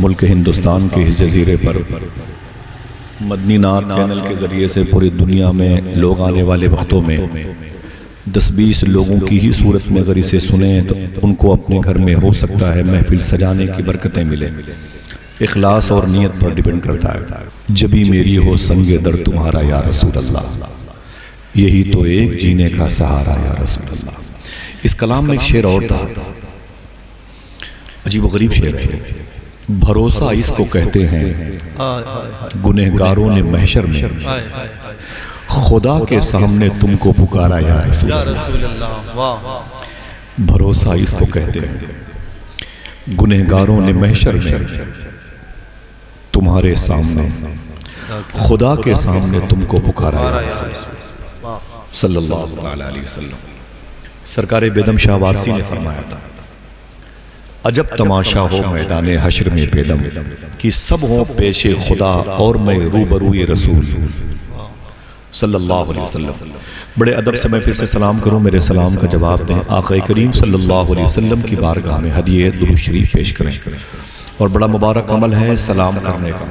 ملک ہندوستان کے اس جزیرے پر مدنی نعت چینل کے ذریعے سے پوری دنیا میں لوگ آنے والے وقتوں میں 10-20 لوگوں کی ہی صورت میں اگر اسے سنیں تو ان کو اپنے گھر میں ہو سکتا ہے محفل سجانے کی برکتیں ملیں۔ اخلاص اور نیت پر ڈیپینڈ کرتا ہے۔ جبھی میری ہو سنگ در تمہارا یا رسول اللہ، یہی تو ایک جینے کا سہارا یا رسول اللہ۔ اس کلام میں ایک شعر اور تھا، عجیب و غریب شعر ہے۔ بھروسہ اس کو کہتے ہیں گنہگاروں نے محشر میں، خدا کے سامنے تم کو پکارا یا رسول اللہ۔ بھروسہ اس کو کہتے ہیں گنہگاروں نے محشر میں، تمہارے سامنے خدا کے سامنے تم کو پکارا یا رسول اللہ صلی اللہ علیہ وسلم۔ سرکار بیدم شاہ وارسی نے فرمایا تھا، عجب تماشا ہو میدان حشر میں بیدم، کہ سب ہوں پیش خدا اور میں روبروئے رسول صلی اللہ علیہ وسلم۔ بڑے ادب سے میں پھر سے سلام کروں، میرے سلام کا جواب دیں، آقا کریم صلی اللہ علیہ وسلم کی بارگاہ میں ہدیہ درود شریف پیش کریں۔ اور بڑا مبارک عمل ہے سلام کرنے کا۔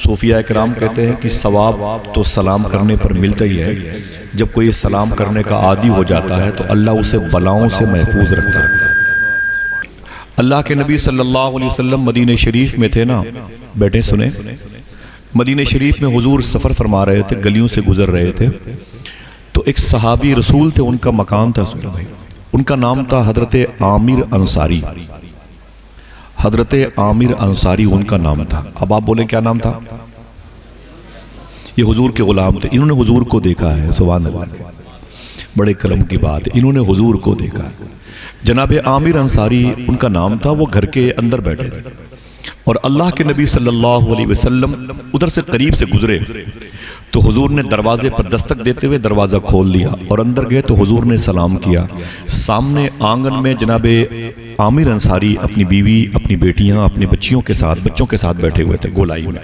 صوفیہ اکرام کہتے ہیں کہ ثواب تو سلام کرنے پر ملتا ہی ہے، جب کوئی سلام کرنے کا عادی ہو جاتا ہے تو اللہ اسے بلاؤں سے محفوظ رکھتا ہے۔ اللہ کے نبی صلی اللہ علیہ وسلم مدینہ شریف میں تھے نا، بیٹھے سنیں، مدینہ شریف میں حضور سفر فرما رہے تھے، گلیوں سے گزر رہے تھے، تو ایک صحابی رسول تھے، ان کا مکان تھا، ان کا نام تھا حضرت عامر انصاری۔ حضرت عامر انصاری ان کا نام تھا۔ اب آپ بولیں کیا نام تھا؟ یہ حضور کے غلام تھے، انہوں نے حضور کو دیکھا ہے، سبحان اللہ، بڑے کرم کی بات ہے، انہوں نے حضور کو دیکھا ہے۔ جناب عامر انصاری ان کا نام تھا، وہ گھر کے اندر بیٹھے تھے اور اللہ کے نبی صلی اللہ علیہ وسلم ادھر سے قریب سے گزرے تو حضور نے دروازے پر دستک دیتے ہوئے دروازہ کھول دیا اور اندر گئے تو حضور نے سلام کیا۔ سامنے آنگن میں جناب عامر انصاری اپنی بیوی، اپنی بیٹیاں، اپنے بچوں کے ساتھ بیٹھے ہوئے تھے گولائی میں۔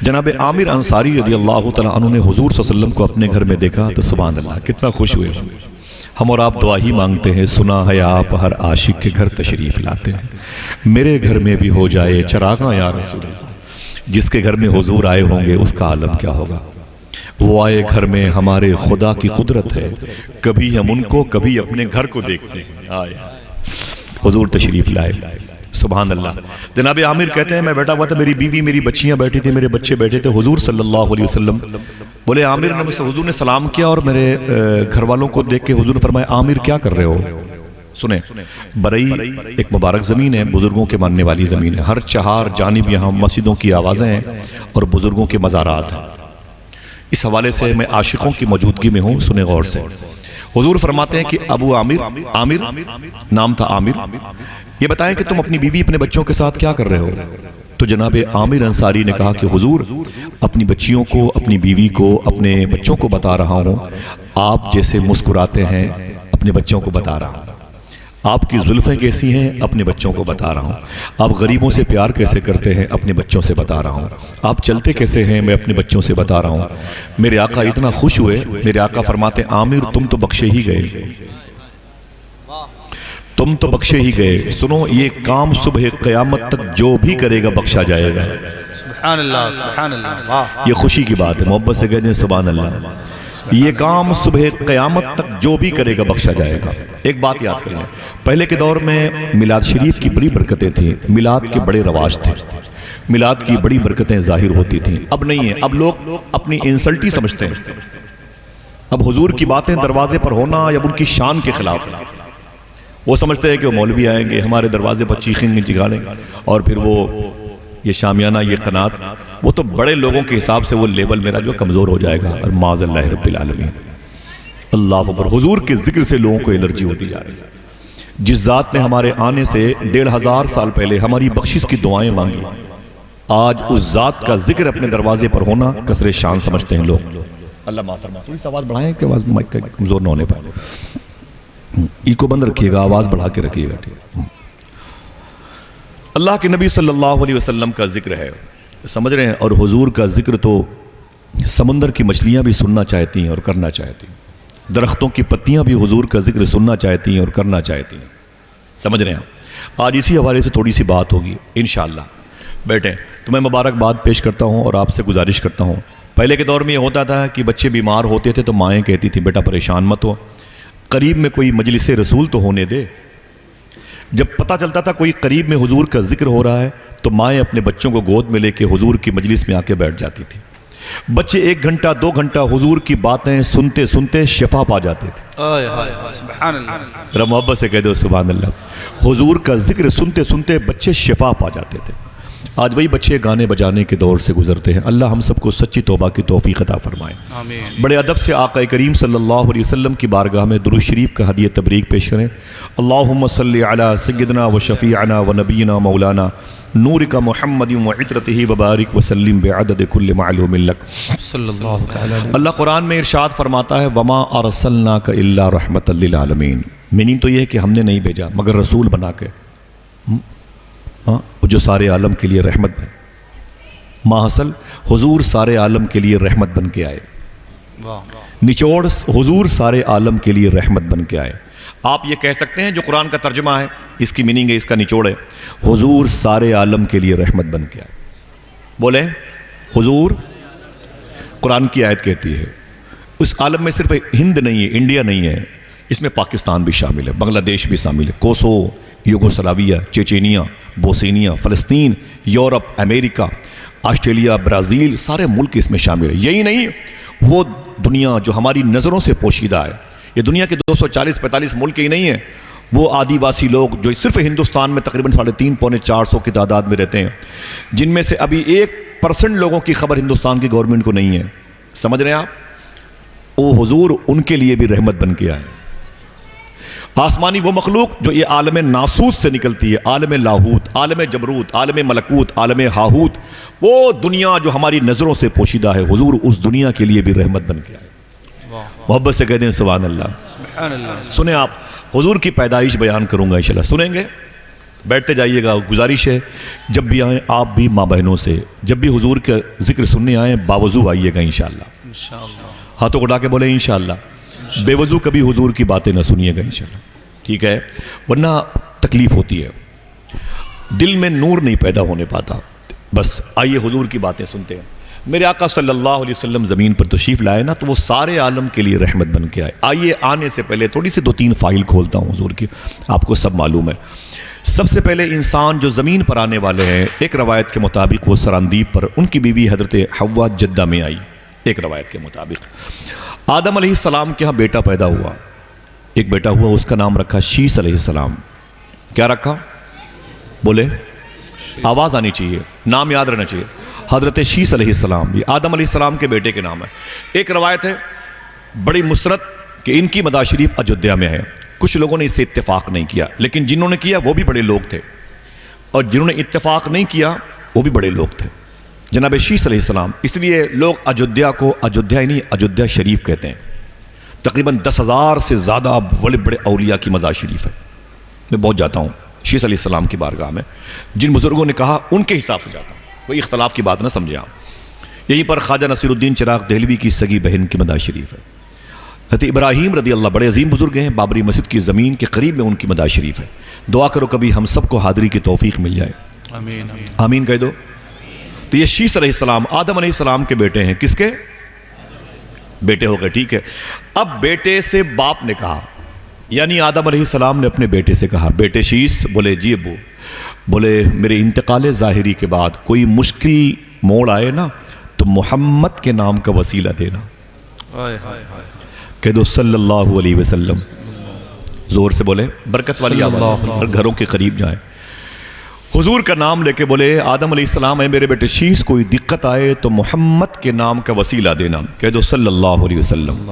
جناب عامر انصاری رضی اللہ تعالیٰ عنہ نے حضور صلی اللہ علیہ وسلم کو اپنے گھر میں دیکھا تو سبحان اللہ کتنا خوش ہوئے۔ ہم اور آپ دعا ہی مانگتے ہیں، سنا ہے آپ ہر عاشق کے گھر تشریف لاتے ہیں، میرے گھر میں بھی ہو جائے چراغاں یا رسول اللہ۔ جس کے گھر میں حضور آئے ہوں گے اس کا عالم کیا ہوگا۔ وہ آئے گھر میں ہمارے خدا کی قدرت ہے، کبھی ہم ان کو کبھی اپنے گھر کو دیکھتے ہیں۔ آئے حضور تشریف لائے، سبحان اللہ۔ جناب عامر کہتے ہیں میں بیٹھا ہوا تھا، میری بیوی میری بچیاں بیٹھی تھی، میرے بچے بیٹھے تھے، حضور صلی اللہ علیہ وسلم بولے عامر نے، حضور نے سلام کیا اور میرے گھر والوں کو دیکھ کے حضور نے فرمایا عامر کیا کر رہے ہو؟ سنیں، برئی ایک مبارک زمین ہے، بزرگوں کے ماننے والی زمین ہے، ہر چہار جانب یہاں مسجدوں کی آوازیں ہیں اور بزرگوں کے مزارات ہیں۔ اس حوالے سے میں عاشقوں کی موجودگی میں ہوں، سنیں غور سے۔ حضور فرماتے ہیں کہ ابو عامر نام تھا عامر، یہ بتائیں کہ تم اپنی بیوی اپنے بچوں کے ساتھ کیا کر رہے ہو؟ تو جناب عامر انصاری نے کہا کہ حضور اپنی بچیوں کو، اپنی بیوی کو، اپنے بچوں کو بتا رہا ہوں، آپ جیسے مسکراتے ہیں اپنے بچوں کو بتا رہا ہوں، آپ کی زلفیں کیسی ہیں اپنے بچوں کو بتا رہا ہوں، آپ غریبوں سے پیار کیسے کرتے ہیں اپنے بچوں سے بتا رہا ہوں، آپ چلتے کیسے ہیں میں اپنے بچوں سے بتا رہا ہوں۔ میرے آقا اتنا خوش ہوئے، میرے آقا فرماتے ہیں عامر تم تو بخشے ہی گئے، تم تو بخشے ہی گئے، سنو یہ کام صبح قیامت تک جو بھی کرے گا بخشا جائے گا۔ سبحان اللہ، سبحان اللہ، یہ خوشی کی بات ہے، محبت سے کہتے ہیں سبحان اللہ۔ یہ کام صبح قیامت تک جو بھی کرے گا بخشا جائے گا۔ ایک بات یاد کریں، پہلے کے دور میں میلاد شریف کی بڑی برکتیں تھیں، میلاد کے بڑے رواج تھے، میلاد کی بڑی برکتیں ظاہر ہوتی تھیں، اب نہیں ہے، اب لوگ اپنی انسلٹ ہی سمجھتے ہیں۔ اب حضور کی باتیں دروازے پر ہونا یا ان کی شان کے خلاف ہے، وہ سمجھتے ہیں کہ وہ مولوی آئیں گے ہمارے دروازے پر چیخیں گے چگالیں گے اور پھر وہ یہ شامیانہ یہ قنات، وہ تو بڑے لوگوں کے حساب سے وہ لیول میرا جو کمزور ہو جائے گا، اور معاذ اللہ رب العالمین۔ اللہ اکبر، حضور کے ذکر سے لوگوں کو الرجی ہوتی جا رہی ہے۔ جس ذات نے ہمارے آنے سے 1500 سال پہلے ہماری بخشش کی دعائیں مانگی، آج اس ذات کا ذکر اپنے دروازے پر ہونا کثر شان سمجھتے ہیں لوگ۔ اللہ معاف فرمائے، تھوڑی سی آواز بڑھائیں کہ آواز مائک کا کمزور نہ ہونے پائے، ایکو بند رکھیے گا، آواز بڑھا کے رکھیے گا۔ اللہ کے نبی صلی اللہ علیہ وسلم کا ذکر ہے، سمجھ رہے ہیں، اور حضور کا ذکر تو سمندر کی مچھلیاں بھی سننا چاہتی ہیں اور کرنا چاہتی ہیں، درختوں کی پتیاں بھی حضور کا ذکر سننا چاہتی ہیں اور کرنا چاہتی ہیں، سمجھ رہے ہیں۔ آج اسی حوالے سے تھوڑی سی بات ہوگی انشاءاللہ. بیٹھیں. تو میں مبارکباد پیش کرتا ہوں اور آپ سے گزارش کرتا ہوں. پہلے کے دور میں یہ ہوتا تھا کہ بچے بیمار ہوتے تھے تو مائیں کہتی تھیں بیٹا پریشان مت ہو، قریب میں کوئی مجلس رسول تو ہونے دے. جب پتہ چلتا تھا کوئی قریب میں حضور کا ذکر ہو رہا ہے تو مائیں اپنے بچوں کو گود میں لے کے حضور کی مجلس میں آ کے بیٹھ جاتی تھی. بچے 1 گھنٹہ 2 گھنٹہ حضور کی باتیں سنتے سنتے شفا پا جاتے تھے. سبحان اللہ. ذرا محبت سے کہہ دو سبحان اللہ. حضور کا ذکر سنتے سنتے بچے شفا پا جاتے تھے. آج وہی بچے گانے بجانے کے دور سے گزرتے ہیں. اللہ ہم سب کو سچی توبہ کی توفیق عطا فرمائے. آمین. بڑے ادب سے آقا کریم صلی اللہ علیہ وسلم کی بارگاہ میں درود شریف کا ہدیہ تبریک پیش کریں. اللہم صلی علی سیدنا و شفیعنا و نبینا مولانا نورک محمد و عطرتہ وبارک وسلم بعدد کل معلوم لک. صلی اللہ تعالی علیہ. اللہ قرآن میں ارشاد فرماتا ہے وما ارسلناک الا رحمۃ للعالمین. میننگ تو یہ ہے کہ ہم نے نہیں بھیجا مگر رسول بنا کے، جو سارے عالم کے لیے رحمت بن. ماحصل حضور سارے عالم کے لیے رحمت بن کے آئے. نچوڑ حضور سارے عالم کے لیے رحمت بن کے آئے. آپ یہ کہہ سکتے ہیں جو قرآن کا ترجمہ ہے اس کی میننگ ہے، اس کا نچوڑ ہے حضور سارے عالم کے لیے رحمت بن کے آئے. بولیں حضور. قرآن کی آیت کہتی ہے اس عالم میں صرف ہند نہیں ہے، انڈیا نہیں ہے، اس میں پاکستان بھی شامل ہے، بنگلہ دیش بھی شامل ہے، کوسو، یوگوسلاویہ، چیچینیا، بوسینیا، فلسطین، یورپ، امریکہ، آسٹریلیا، برازیل، سارے ملک اس میں شامل ہے. یہی نہیں وہ دنیا جو ہماری نظروں سے پوشیدہ ہے. یہ دنیا کے 240-45 ملک ہی نہیں ہیں، وہ آدیواسی لوگ جو صرف ہندوستان میں تقریباً 350-400 کی تعداد میں رہتے ہیں، جن میں سے ابھی 1% لوگوں کی خبر ہندوستان کی گورنمنٹ کو نہیں ہے. سمجھ رہے ہیں آپ؟ وہ حضور ان کے لیے بھی رحمت بن کے آئے. آسمانی وہ مخلوق جو یہ عالم ناسوت سے نکلتی ہے، عالم لاہوت، عالم جبروت، عالم ملکوت، عالم ہاہوت، وہ دنیا جو ہماری نظروں سے پوشیدہ ہے، حضور اس دنیا کے لیے بھی رحمت بن کے آئے. محبت سے کہہ دیں سبحان اللہ. سبحان اللہ. سنیں آپ حضور کی پیدائش بیان کروں گا انشاءاللہ. سنیں گے؟ بیٹھتے جائیے گا. گزارش ہے جب بھی آئیں آپ بھی ماں بہنوں سے جب بھی حضور کا ذکر سننے آئیں باوضو آئیے گا انشاءاللہ. انشاءاللہ. ہاتھوں اٹھا کے بولیں انشاءاللہ. بے وضو کبھی حضور کی باتیں نہ سنیے گا انشاءاللہ. ٹھیک ہے؟ ورنہ تکلیف ہوتی ہے، دل میں نور نہیں پیدا ہونے پاتا. بس آئیے حضور کی باتیں سنتے ہیں. میرے آقا صلی اللہ علیہ وسلم زمین پر تشریف لائے نا تو وہ سارے عالم کے لیے رحمت بن کے آئے. آئیے آنے سے پہلے تھوڑی سی 2-3 فائل کھولتا ہوں حضور کی، آپ کو سب معلوم ہے. سب سے پہلے انسان جو زمین پر آنے والے ہیں، ایک روایت کے مطابق وہ سراندیپ پر ان کی بیوی حضرت حوا جدہ میں آئی. ایک روایت کے مطابق آدم علیہ السلام کے ہاں بیٹا پیدا ہوا، ایک بیٹا ہوا، اس کا نام رکھا شیس علیہ السلام. کیا رکھا؟ بولے آواز آنی چاہیے، نام یاد رہنا چاہیے. حضرت شیس علیہ السلام، یہ آدم علیہ السلام کے بیٹے کے نام ہے. ایک روایت ہے بڑی مسترد کہ ان کی مدار شریف اجودھیا میں ہے. کچھ لوگوں نے اس سے اتفاق نہیں کیا، لیکن جنہوں نے کیا وہ بھی بڑے لوگ تھے، اور جنہوں نے اتفاق نہیں کیا وہ بھی بڑے لوگ تھے. جناب شیس علیہ السلام، اس لیے لوگ اجودھیا کو اجودھیا ہی نہیں اجودھیا شریف کہتے ہیں. تقریباً 10,000 سے زیادہ بڑے بڑے اولیاء کی مزار شریف ہے. میں بہت جاتا ہوں شیس علیہ السلام کی بارگاہ میں، جن بزرگوں نے کہا ان کے حساب سے جاتا ہوں، کوئی اختلاف کی بات نہ سمجھے آپ. یہیں پر خواجہ نصیر الدین چراغ دہلوی کی سگی بہن کی مزار شریف ہے. حضرت ابراہیم رضی اللہ بڑے عظیم بزرگ ہیں، بابری مسجد کی زمین کے قریب میں ان کی مزار شریف ہے. دعا کرو کبھی ہم سب کو حاضری کی توفیق مل جائے. آمین. آمین کہہ دو. تو یہ شیس علیہ السلام آدم علیہ السلام کے بیٹے ہیں. کس کے بیٹے ہو گئے؟ ٹھیک ہے. اب بیٹے سے باپ نے کہا، یعنی آدم علیہ السلام نے اپنے بیٹے سے کہا بیٹے شیس. بولے جی ابو. بولے میرے انتقال ظاہری کے بعد کوئی مشکل موڑ آئے نا تو محمد کے نام کا وسیلہ دینا. کہہ دو صلی اللہ علیہ وسلم. زور سے بولے، برکت والی آواز، اور گھروں کے قریب جائیں. حضور کا نام لے کے بولے آدم علیہ السلام، اے میرے بیٹے شیس کوئی دقت آئے تو محمد کے نام کا وسیلہ دینا. کہہ دو صلی اللہ علیہ وسلم.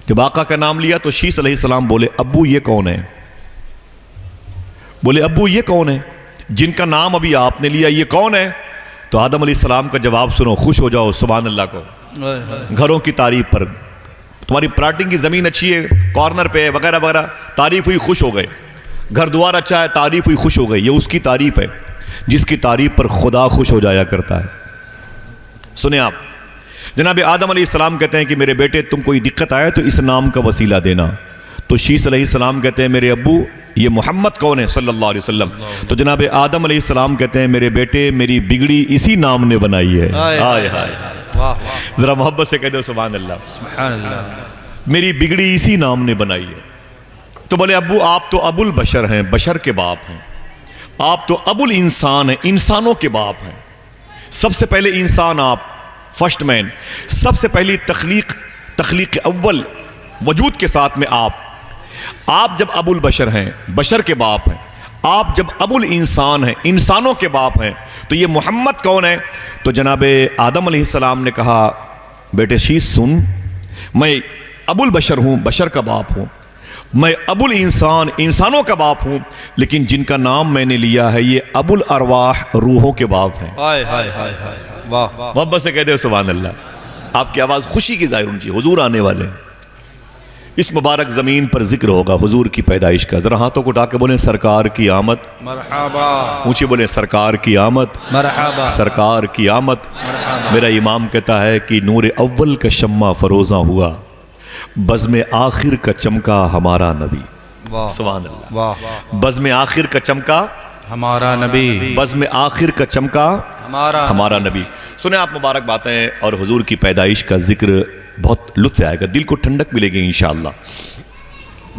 جب آقا کا نام لیا تو شیس علیہ السلام بولے ابو یہ کون ہے؟ بولے ابو یہ کون ہے جن کا نام ابھی آپ نے لیا، یہ کون ہے؟ تو آدم علیہ السلام کا جواب سنو، خوش ہو جاؤ سبحان اللہ کو. گھروں کی تعریف پر، تمہاری پلاٹنگ کی زمین اچھی ہے، کارنر پہ ہے، وغیرہ وغیرہ، تعریف ہوئی خوش ہو گئے. گھر دوار اچھا ہے، تعریف ہوئی خوش ہو گئی. یہ اس کی تعریف ہے جس کی تعریف پر خدا خوش ہو جایا کرتا ہے. سنیں آپ، جناب آدم علیہ السلام کہتے ہیں کہ میرے بیٹے تم کوئی دقت آئے تو اس نام کا وسیلہ دینا. تو شیس علیہ السلام کہتے ہیں میرے ابو یہ محمد کون ہے صلی اللہ علیہ وسلم؟ تو جناب آدم علیہ السلام کہتے ہیں میرے بیٹے میری بگڑی اسی نام نے بنائی ہے. آئے ہائے ذرا محبت سے کہہ دو سبحان اللہ. سبحان اللہ. میری بگڑی اسی نام نے بنائی ہے. تو بولے ابو آپ تو ابو البشر ہیں، بشر کے باپ ہیں، آپ تو ابو الانسان ہیں، انسانوں کے باپ ہیں. سب سے پہلے انسان آپ، فرسٹ مین، سب سے پہلی تخلیق اول وجود کے ساتھ میں آپ جب ابو البشر ہیں، بشر کے باپ ہیں، آپ جب ابو الانسان ہیں، انسانوں کے باپ ہیں، تو یہ محمد کون ہے؟ تو جناب آدم علیہ السلام نے کہا بیٹے شیس سن، میں ابو البشر ہوں، بشر کا باپ ہوں، میں ابو الانسان، انسانوں کا باپ ہوں، لیکن جن کا نام میں نے لیا ہے یہ ابو الارواح، روحوں کے باپ ہیں. ہائے ہائے ہائے ہائے. واہ. محبت سے کہتے ہو سبحان اللہ. آپ کی آواز خوشی کی ظاہر ہونی چاہیے، حضور آنے والے ہیں. اس مبارک زمین پر ذکر ہوگا حضور کی پیدائش کا. ذرا ہاتھوں کو اٹھا کے بولیں سرکار کی آمد. مرحبا. اونچی بولیں سرکار کی آمد. مرحبا. سرکار کی آمد. مرحبا. میرا امام کہتا ہے کہ نور اول کا شمع فروزاں ہوا، بزم آخر کا چمکا ہمارا نبی. واہ. سبحان اللہ. واہ. بزم آخر کا چمکا ہمارا نبی. بزم آخر کا چمکا ہمارا نبی. سنیں آپ مبارک باتیں اور حضور کی پیدائش کا ذکر، بہت لطف آئے گا، دل کو ٹھنڈک ملے گی انشاءاللہ.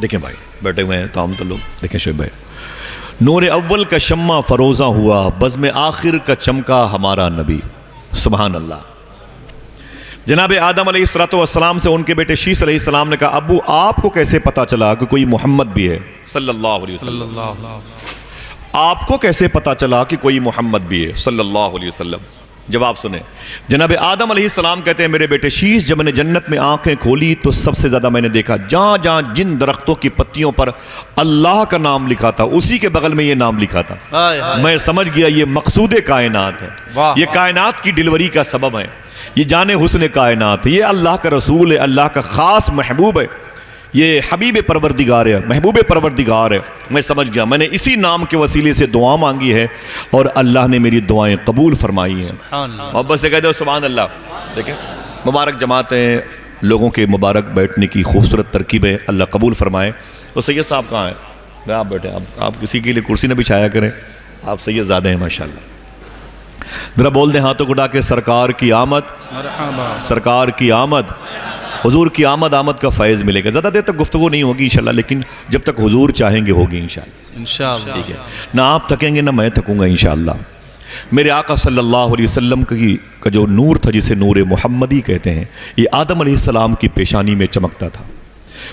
دیکھیں بھائی بیٹھے ہوئے ہیں تمام تو لوگ، دیکھیں شعیب بھائی. نور اول کا شمع فروزاں ہوا، بزم آخر کا چمکا ہمارا نبی. سبحان اللہ. جناب آدم علیہ السلام سے ان کے بیٹے شیس علیہ السلام نے کہا ابو آپ کو کیسے پتا چلا کہ کوئی محمد بھی ہے صلی اللہ علیہ صلی وسلم؟ اللہ علیہ وسلم. آپ کو کیسے پتا چلا کہ کوئی محمد بھی ہے صلی اللہ علیہ وسلم؟ جواب سنیں. جناب آدم علیہ السلام کہتے ہیں میرے بیٹے شیس جب میں نے جنت میں آنکھیں کھولی تو سب سے زیادہ میں نے دیکھا جہاں جہاں جن درختوں کی پتیوں پر اللہ کا نام لکھا تھا اسی کے بغل میں یہ نام لکھا تھا. میں سمجھ گیا یہ مقصود کائنات ہے، یہ کائنات کی ڈلیوری کا سبب ہے، یہ جان حسن کائنات ہے، یہ اللہ کا رسول ہے، اللہ کا خاص محبوب ہے، یہ حبیب پروردگار ہے، محبوب پروردگار ہے. میں سمجھ گیا میں نے اسی نام کے وسیلے سے دعا مانگی ہے اور اللہ نے میری دعائیں قبول فرمائی ہیں. محبت سے کہہ دو سبحان اللہ. دیکھیں مبارک جماعتیں، لوگوں کے مبارک بیٹھنے کی خوبصورت ترکیبیں اللہ قبول فرمائے. تو سید صاحب کہاں ہیں؟ آپ بیٹھے، آپ کسی کے لیے کرسی نہ بچھایا کریں، آپ سید زادہ ہیں ماشاءاللہ. ذرا بول دیں ہاتھوں کو اٹھا کے سرکار کی آمد. مرحبا. سرکار کی آمد. حضور کی آمد کا فیض ملے گا. زیادہ دیر تک گفتگو نہیں ہوگی انشاءاللہ، لیکن جب تک حضور چاہیں گے ہوگی انشاءاللہ. انشاءاللہ. ٹھیک ہے، نہ آپ تھکیں گے نہ میں تھکوں گا انشاءاللہ. میرے آقا صلی اللہ علیہ وسلم کا جو نور تھا جسے نور محمدی کہتے ہیں، یہ آدم علیہ السلام کی پیشانی میں چمکتا تھا.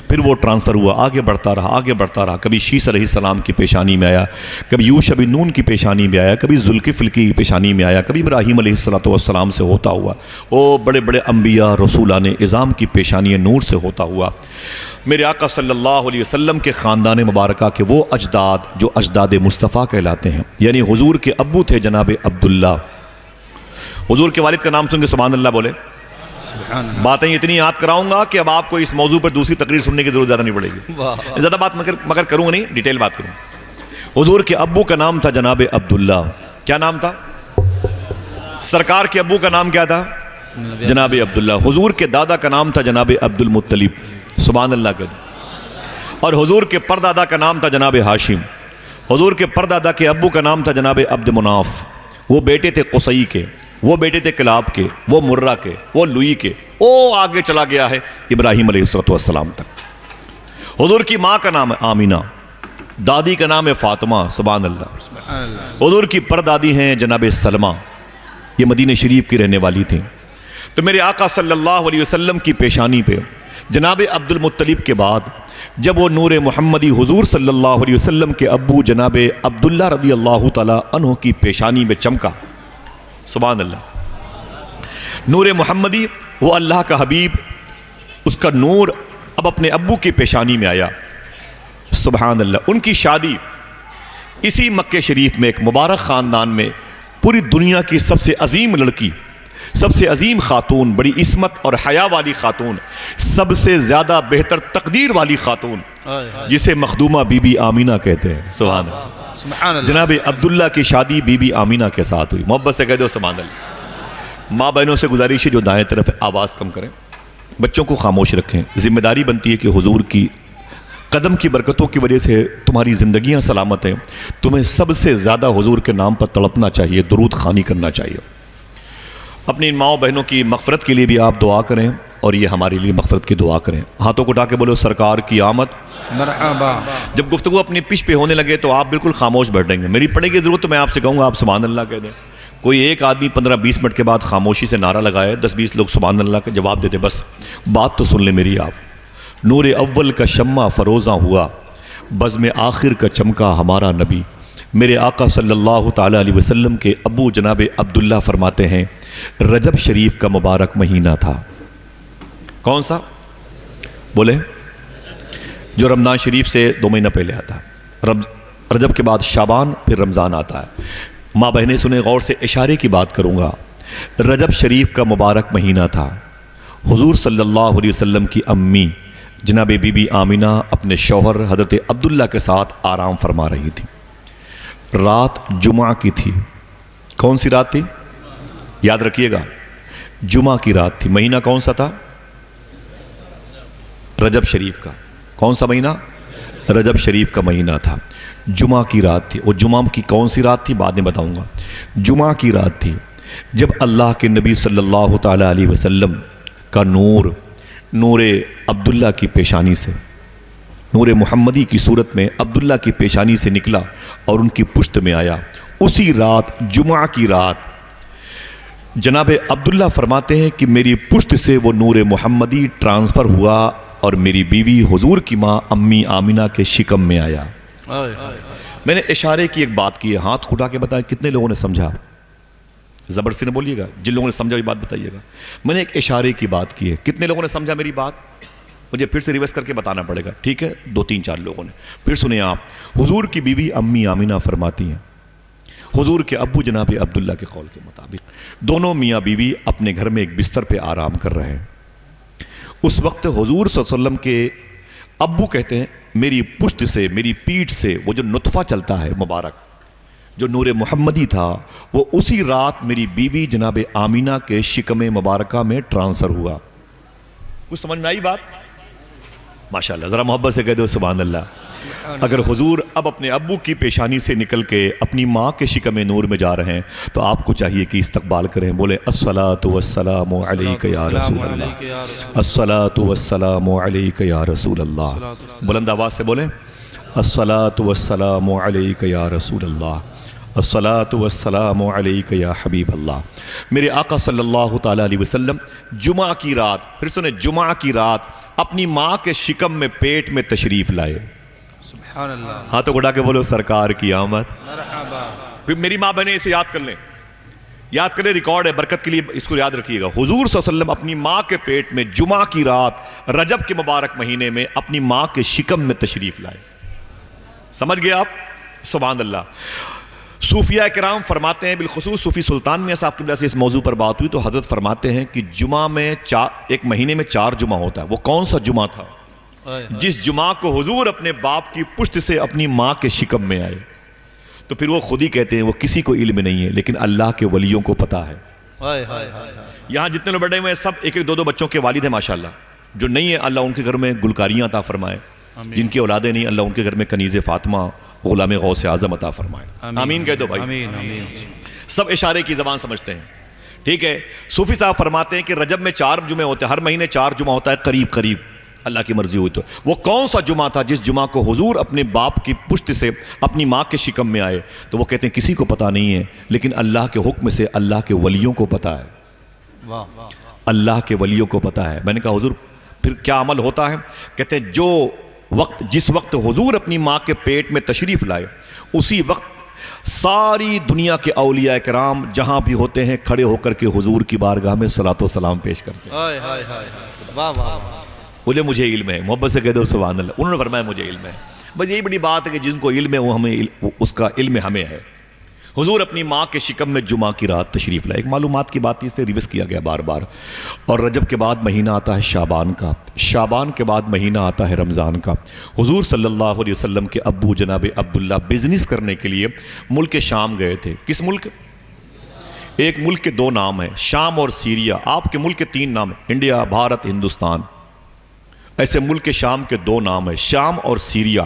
پھر وہ ٹرانسفر ہوا، آگے بڑھتا رہا. کبھی شیس علیہ السلام کی پیشانی میں آیا، کبھی یوشع بن نون کی پیشانی میں آیا، کبھی ذوالکفل کی پیشانی میں آیا، کبھی ابراہیم علیہ السلام سے ہوتا ہوا، وہ بڑے بڑے انبیاء رسولان اعظام کی پیشانی نور سے ہوتا ہوا. میرے آقا صلی اللہ علیہ وسلم کے خاندان مبارکہ کے وہ اجداد جو اجداد مصطفیٰ کہلاتے ہیں، یعنی حضور کے ابو تھے جناب عبداللہ. حضور کے والد کا نام سن کے سبحان اللہ بولے. باتیں اتنی یاد کراؤں گا کہ اب آپ کو اس موضوع پر دوسری تقریر سننے کی ضرورت زیادہ نہیں پڑے گی. زیادہ بات مگر کروں گا نہیں، ڈیٹیل بات کروں. حضور کے ابو کا نام تھا جناب عبداللہ. کیا نام تھا؟ سرکار کے ابو کا نام کیا تھا؟ جناب عبداللہ. حضور کے دادا کا نام تھا جناب عبد المطلب. سبحان اللہ کہتے. اور حضور کے پردادا کا نام تھا جناب ہاشم. حضور کے پردادا کے ابو کا نام تھا جناب عبد مناف. وہ بیٹے تھے قصی کے، وہ بیٹے تھے کلاب کے، وہ مرہ کے، وہ لوئی کے، وہ آگے چلا گیا ہے ابراہیم علیہ السلام تک. حضور کی ماں کا نام ہے آمینہ، دادی کا نام ہے فاطمہ. سبحان اللہ. حضور کی پردادی ہیں جناب سلمہ، یہ مدینہ شریف کی رہنے والی تھیں. تو میرے آقا صلی اللہ علیہ وسلم کی پیشانی پہ جناب عبد المطلب کے بعد جب وہ نور محمدی حضور صلی اللہ علیہ وسلم کے ابو جناب عبداللہ رضی اللہ تعالیٰ عنہ کی پیشانی میں چمکا. سبحان اللہ. نور محمدی وہ اللہ کا حبیب، اس کا نور اب اپنے ابو کی پیشانی میں آیا. سبحان اللہ. ان کی شادی اسی مکہ شریف میں ایک مبارک خاندان میں، پوری دنیا کی سب سے عظیم لڑکی، سب سے عظیم خاتون، بڑی عصمت اور حیا والی خاتون، سب سے زیادہ بہتر تقدیر والی خاتون، جسے مخدومہ بی بی آمینہ کہتے ہیں. سبحان اللہ. جناب عبداللہ کی شادی بی بی آمینہ کے ساتھ ہوئی. محبت سے کہہ دو سبحان اللہ. ماں بہنوں سے گزارش ہے جو دائیں طرف آواز کم کریں، بچوں کو خاموش رکھیں. ذمہ داری بنتی ہے کہ حضور کی قدم کی برکتوں کی وجہ سے تمہاری زندگیاں سلامت ہیں. تمہیں سب سے زیادہ حضور کے نام پر تڑپنا چاہیے, درود خوانی کرنا چاہیے. اپنی ماؤں بہنوں کی مغفرت کے لیے بھی آپ دعا کریں اور یہ ہمارے لیے مغفرت کی دعا کریں. ہاتھوں کو اٹھا کے بولو سرکار کی آمد. مرحبا. جب گفتگو اپنی پش پہ ہونے لگے تو آپ بالکل خاموش بیٹھ جائیں گے. میری پڑے گی ضرورت تو میں آپ سے کہوں گا آپ سبحان اللہ کہہ دیں. کوئی ایک آدمی 15-20 منٹ کے بعد خاموشی سے نعرہ لگائے, 10-20 لوگ سبحان اللہ کا جواب دیتے. بس بات تو سن لیں میری آپ. نور اول کا شمع فروزاں ہوا, بزم آخر کا چمکا ہمارا نبی. میرے آقا صلی اللہ تعالیٰ علیہ وسلم کے ابو جناب عبداللہ فرماتے ہیں رجب شریف کا مبارک مہینہ تھا. کون سا بولے؟ جو رمضان شریف سے 2 مہینہ پہلے آتا ہے. رجب کے بعد شعبان, پھر رمضان آتا ہے. ماں بہنیں سنیں غور سے, اشارے کی بات کروں گا. رجب شریف کا مبارک مہینہ تھا. حضور صلی اللہ علیہ وسلم کی امی جناب بی بی آمینہ اپنے شوہر حضرت عبداللہ کے ساتھ آرام فرما رہی تھی. رات جمعہ کی تھی. کون سی رات تھی؟ یاد رکھیے گا, جمعہ کی رات تھی. مہینہ کون سا تھا؟ رجب شریف کا. کون سا مہینہ؟ رجب شریف کا مہینہ تھا. جمعہ کی رات تھی. اور جمعہ کی کون سی رات تھی بعد میں بتاؤں گا. جمعہ کی رات تھی جب اللہ کے نبی صلی اللہ تعالیٰ علیہ وسلم کا نور عبداللہ کی پیشانی سے, نور محمدی کی صورت میں عبداللہ کی پیشانی سے نکلا اور ان کی پشت میں آیا. اسی رات, جمعہ کی رات, جناب عبداللہ فرماتے ہیں کہ میری پشت سے وہ نور محمدی ٹرانسفر ہوا اور میری بیوی حضور کی ماں امی آمینہ کے شکم میں آیا. میں نے اشارے کی ایک بات کی ہے, ہاتھ اٹھا کے بتائیں کتنے لوگوں نے سمجھا؟ زبر سے نہ بولیے گا, جن لوگوں نے سمجھا یہ بات بتائیے گا. میں نے ایک اشارے کی بات کی ہے, کتنے لوگوں نے سمجھا میری بات؟ مجھے پھر سے ریورس کر کے بتانا پڑے گا, ٹھیک ہے؟ 2-3-4 لوگوں نے. پھر سنیں آپ. حضور کی بیوی امی آمینہ فرماتی ہیں حضور کے ابو جناب عبداللہ کے قول کے مطابق دونوں میاں بیوی اپنے گھر میں ایک بستر پہ آرام کر رہے ہیں. اس وقت حضور صلی اللہ علیہ وسلم کے ابو کہتے ہیں میری پشت سے, میری پیٹھ سے وہ جو نطفہ چلتا ہے مبارک, جو نور محمدی تھا, وہ اسی رات میری بیوی جناب آمینہ کے شکم مبارکہ میں ٹرانسفر ہوا. کچھ سمجھ میں آئی بات؟ ماشاءاللہ. ذرا محبت سے کہہ دو سبحان اللہ. اگر حضور اب اپنے ابو کی پیشانی سے نکل کے اپنی ماں کے شکم نور میں جا رہے ہیں تو آپ کو چاہیے کہ استقبال کریں. بولے الصلاۃ والسلام علیک یا رسول اللہ, الصلاۃ والسلام علیک یا رسول اللہ. بلند آواز سے بولیں الصلاۃ والسلام علیک یا رسول اللہ, الصلاۃ والسلام علیک یا حبیب اللہ. میرے آقا صلی اللہ تعالیٰ علیہ وسلم جمعہ کی رات, پھر سنیں, جمعہ کی رات اپنی ماں کے شکم میں پیٹ میں تشریف لائے. سبحان اللہ. ہاتھوں کو اٹھا کے بولو سرکار کی آمد. مرحبا. پھر میری ماں بہنیں اسے یاد کر لیں, یاد کریں, ریکارڈ ہے, برکت کے لیے اس کو یاد رکھیے گا. حضور صلی اللہ علیہ وسلم اپنی ماں کے پیٹ میں جمعہ کی رات رجب کے مبارک مہینے میں اپنی ماں کے شکم میں تشریف لائے. سمجھ گئے آپ؟ سبحان اللہ. صوفیاء کرام فرماتے ہیں, بالخصوص صوفی سلطان میاں صاحب قبلہ سے اس موضوع پر بات ہوئی تو حضرت فرماتے ہیں کہ جمعہ میں ایک مہینے میں 4 جمعہ ہوتا ہے. وہ کون سا جمعہ تھا؟ جس جمعہ کو حضور اپنے باپ کی پشت سے اپنی ماں کے شکم میں آئے. تو پھر وہ خود ہی کہتے ہیں وہ کسی کو علم نہیں ہے لیکن اللہ کے ولیوں کو پتا ہے. یہاں جتنے لوگ بیٹھے ہوئے ہیں سب 1-2 بچوں کے والد ہیں ماشاءاللہ. جو نہیں ہے اللہ ان کے گھر میں گلکاریاں عطا فرمائے, جن کی اولادیں نہیں اللہ ان کے گھر میں کنیز فاطمہ غلام غوث اعظم عطا فرمائے. آمین کہہ دو بھائی. سب اشارے کی زبان سمجھتے ہیں, ٹھیک ہے؟ صوفی صاحب فرماتے ہیں کہ رجب میں 4 جمعے ہوتے ہیں, ہر مہینے 4 جمعہ ہوتا ہے, قریب قریب اللہ کی مرضی ہوئی. تو وہ کون سا جمعہ تھا جس جمعہ کو حضور اپنے باپ کی پشت سے اپنی ماں کے شکم میں آئے؟ تو وہ کہتے ہیں کسی کو پتا نہیں ہے لیکن اللہ کے حکم سے اللہ کے ولیوں کو پتا ہے. اللہ کے ولیوں کو پتا ہے. میں نے کہا حضور پھر کیا عمل ہوتا ہے؟ کہتے ہیں جس وقت حضور اپنی ماں کے پیٹ میں تشریف لائے اسی وقت ساری دنیا کے اولیاء کرام جہاں بھی ہوتے ہیں کھڑے ہو کر کے حضور کی بارگاہ میں صلاۃ و سلام پیش کرتے ہیں. بولے مجھے علم ہے, محبت سے کہہ دو سبحان اللہ. انہوں نے فرمایا مجھے علم ہے. بس یہی بڑی بات ہے کہ جن کو علم ہے وہ ہمیں اس کا علم ہمیں ہے. حضور اپنی ماں کے شکم میں جمعہ کی رات تشریف لائے. ایک معلومات کی بات اسے ریویس کیا گیا بار بار. اور رجب کے بعد مہینہ آتا ہے شعبان کا, شعبان کے بعد مہینہ آتا ہے رمضان کا. حضور صلی اللہ علیہ وسلم کے ابو جناب عبداللہ بزنس کرنے کے لیے ملک شام گئے تھے. کس ملک؟ ایک ملک کے 2 نام ہیں, شام اور سیریا. آپ کے ملک کے 3 نام ہیں, انڈیا, بھارت, ہندوستان. ایسے ملک شام کے دو نام ہیں، شام اور سیریا۔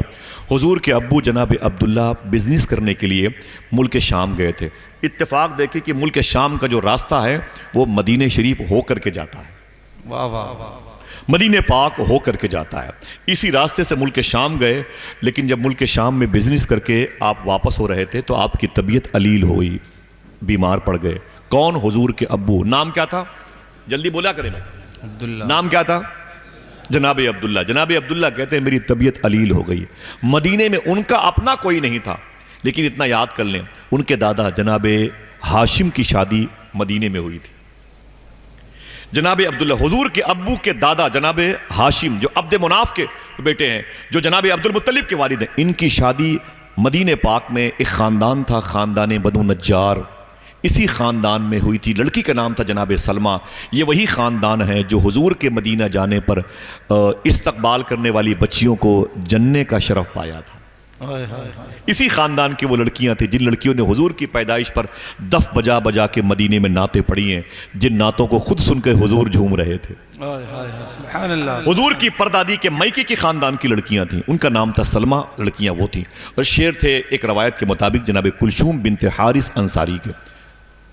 حضور کے ابو جناب عبداللہ بزنس کرنے کے لیے ملک شام گئے تھے۔ اتفاق دیکھیں کہ ملک شام کا جو راستہ ہے وہ مدینہ شریف ہو کر کے جاتا ہے، واہ واہ، مدینہ پاک ہو کر کے جاتا ہے۔ اسی راستے سے ملک شام گئے، لیکن جب ملک شام میں بزنس کر کے آپ واپس ہو رہے تھے تو آپ کی طبیعت علیل ہوئی، بیمار پڑ گئے۔ کون؟ حضور کے ابو۔ نام کیا تھا؟ جلدی بولا کریں، میں عبداللہ، نام کیا تھا؟ جناب عبداللہ۔ جناب عبداللہ کہتے ہیں میری طبیعت علیل ہو گئی۔ مدینے میں ان کا اپنا کوئی نہیں تھا، لیکن اتنا یاد کر لیں ان کے دادا جناب ہاشم کی شادی مدینے میں ہوئی تھی۔ جناب عبداللہ، حضور کے ابو کے دادا جناب ہاشم جو عبد مناف کے بیٹے ہیں، جو جناب عبد المطلب کے والد ہیں، ان کی شادی مدینہ پاک میں ایک خاندان تھا، خاندان بنو نجار، اسی خاندان میں ہوئی تھی۔ لڑکی کا نام تھا جناب سلمہ۔ یہ وہی خاندان ہے جو حضور کے مدینہ جانے پر استقبال کرنے والی بچیوں کو جننے کا شرف پایا تھا۔ اسی خاندان کی وہ لڑکیاں تھیں جن لڑکیوں نے حضور کی پیدائش پر دف بجا بجا کے مدینے میں نعتیں پڑھی ہیں، جن نعتوں کو خود سن کے حضور جھوم رہے تھے۔ سبحان اللہ۔ حضور کی پردادی کے میکے کی خاندان کی لڑکیاں تھیں، ان کا نام تھا سلمہ، لڑکیاں وہ تھیں۔ اور شعر تھے ایک روایت کے مطابق جناب کلثوم بنت حارث انصاری کے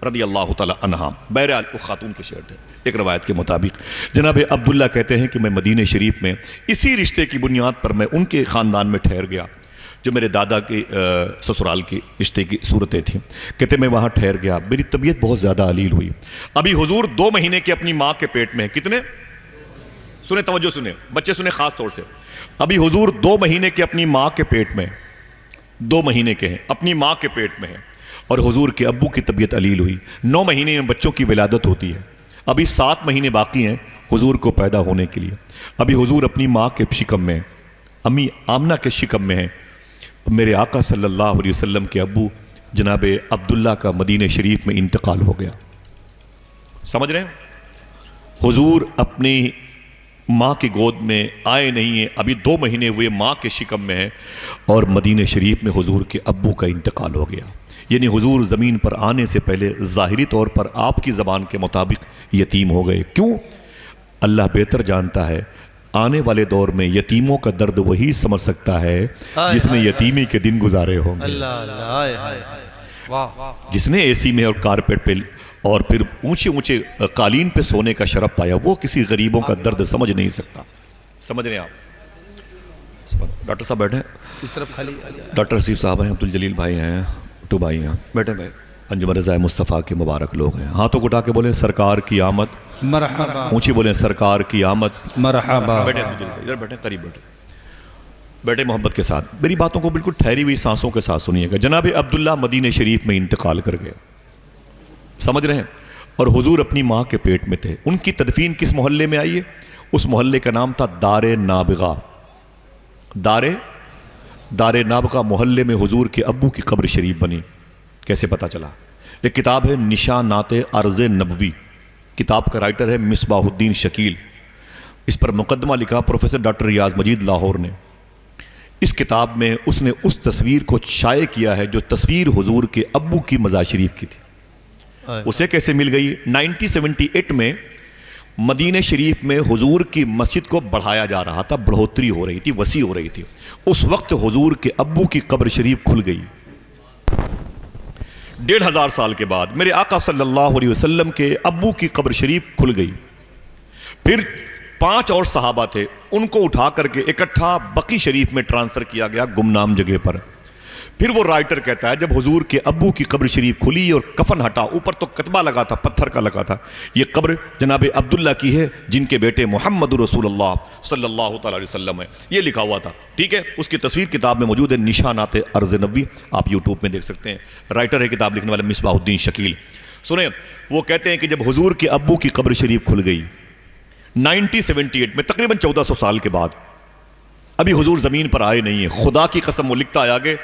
رضی اللہ تعالی عنہا، بہرحال وہ خاتون کے شعر تھے۔ ایک روایت کے مطابق جناب عبداللہ کہتے ہیں کہ میں مدینہ شریف میں اسی رشتے کی بنیاد پر میں ان کے خاندان میں ٹھہر گیا جو میرے دادا کے سسرال کی رشتے کی صورتیں تھیں۔ کہتے میں وہاں ٹھہر گیا، میری طبیعت بہت زیادہ علیل ہوئی۔ ابھی حضور 2 مہینے کے اپنی ماں کے پیٹ میں ہیں۔ کتنے؟ سنیں، توجہ سنیں بچے، سنیں خاص طور سے۔ ابھی حضور 2 مہینے کے اپنی ماں کے پیٹ میں، 2 مہینے کے ہیں، اپنی ماں کے پیٹ میں ہیں، اور حضور کے ابو کی طبیعت علیل ہوئی۔ 9 مہینے میں بچوں کی ولادت ہوتی ہے، ابھی 7 مہینے باقی ہیں حضور کو پیدا ہونے کے لیے۔ ابھی حضور اپنی ماں کے شکم میں، امی آمنہ کے شکم میں ہیں۔ میرے آقا صلی اللہ علیہ وسلم کے ابو جناب عبداللہ کا مدینہ شریف میں انتقال ہو گیا۔ سمجھ رہے ہیں؟ حضور اپنی ماں کی گود میں آئے نہیں ہیں، ابھی 2 مہینے ہوئے ماں کے شکم میں ہیں، اور مدینہ شریف میں حضور کے ابو کا انتقال ہو گیا۔ یعنی حضور زمین پر آنے سے پہلے ظاہری طور پر آپ کی زبان کے مطابق یتیم ہو گئے۔ کیوں؟ اللہ بہتر جانتا ہے، آنے والے دور میں یتیموں کا درد وہی سمجھ سکتا ہے جس نے یتیمی کے دن گزارے ہوں گے۔ جس نے اے سی میں اور کارپیٹ پہ اور پھر اونچے اونچے قالین پہ سونے کا شرف پایا، وہ کسی غریبوں کا درد سمجھ نہیں سکتا۔ سمجھ رہے ہیں آپ؟ ڈاکٹر صاحب بیٹھے، اس طرف خالی آ جائے۔ ڈاکٹر حسیب صاحب ہیں، عبدالجلیل بھائی ہیں، ٹو بھائی ہیں، بیٹھے بھائی، انجمن رضائے مصطفیٰ کے مبارک لوگ ہیں۔ ہاتھوں کو اٹھا کے بولیں سرکار کی آمد، مرحبا، اونچی بولیں سرکار کی آمد۔ مرحبا۔ بیٹھے عبدالجلیل بھائی، ادھر بیٹھے، قریب بیٹھے، بیٹھے محبت کے ساتھ، میری باتوں کو بالکل ٹھہری ہوئی سانسوں کے ساتھ سنیے گا۔ جناب عبداللہ مدینہ شریف میں انتقال کر گئے، سمجھ رہے ہیں، اور حضور اپنی ماں کے پیٹ میں تھے۔ ان کی تدفین کس محلے میں آئی ہے؟ اس محلے کا نام تھا دار نابغہ۔ دار نابغہ محلے میں حضور کے ابو کی قبر شریف بنی۔ کیسے پتہ چلا؟ ایک کتاب ہے نشانات ارض نبوی، کتاب کا رائٹر ہے مصباح الدین شکیل، اس پر مقدمہ لکھا پروفیسر ڈاکٹر ریاض مجید لاہور نے۔ اس کتاب میں اس نے اس تصویر کو شائع کیا ہے جو تصویر حضور کے ابو کی مزار شریف کی تھی۔ اسے کیسے مل گئی؟ 1978 میں مدینہ شریف میں حضور کی مسجد کو بڑھایا جا رہا تھا، بڑھوتری ہو رہی تھی، وسیع ہو رہی تھی۔ اس وقت حضور کے ابو کی قبر شریف کھل گئی۔ 1500 سال کے بعد میرے آقا صلی اللہ علیہ وسلم کے ابو کی قبر شریف کھل گئی۔ پھر 5 اور صحابہ تھے، ان کو اٹھا کر کے اکٹھا بقی شریف میں ٹرانسفر کیا گیا، گمنام جگہ پر۔ پھر وہ رائٹر کہتا ہے جب حضور کے ابو کی قبر شریف کھلی اور کفن ہٹا، اوپر تو کتبہ لگا تھا، پتھر کا لگا تھا، یہ قبر جناب عبداللہ کی ہے جن کے بیٹے محمد رسول اللہ صلی اللہ تعالی علیہ وسلم ہے، یہ لکھا ہوا تھا۔ ٹھیک ہے، اس کی تصویر کتاب میں موجود ہے، نشانات ارض نبوی، آپ یوٹیوب میں دیکھ سکتے ہیں۔ رائٹر ہے کتاب لکھنے والا مصباح الدین شکیل۔ سنیں، وہ کہتے ہیں کہ جب حضور کے ابو کی قبر شریف کھل گئی 1978 میں، تقریباً 1400 سال کے بعد، ابھی حضور زمین پر آئے نہیں ہیں، خدا کی قسم وہ لکھتا ہے آگے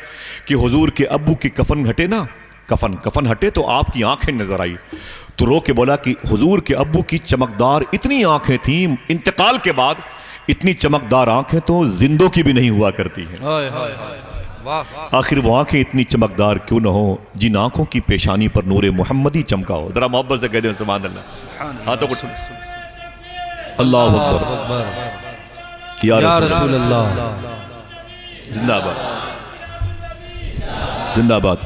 کہ حضور کے ابو کی کفن ہٹے نا، کفن ہٹے تو آپ کی آنکھیں نظر آئی، تو رو کے بولا کہ حضور کے ابو کی چمکدار اتنی آنکھیں تھیں، انتقال کے بعد اتنی چمکدار آنکھیں تو زندوں کی بھی نہیں ہوا کرتی ہیں۔ آخر وہ آنکھیں اتنی چمکدار کیوں نہ ہو جن آنکھوں کی پیشانی پر نور محمدی چمکا ہو۔ ذرا محبت سے کہہ دیں سبحان اللہ۔ ہاں تو اللہ اکبر، یا یا رسول رسول اللہ زندہ آباد، زندہ آباد۔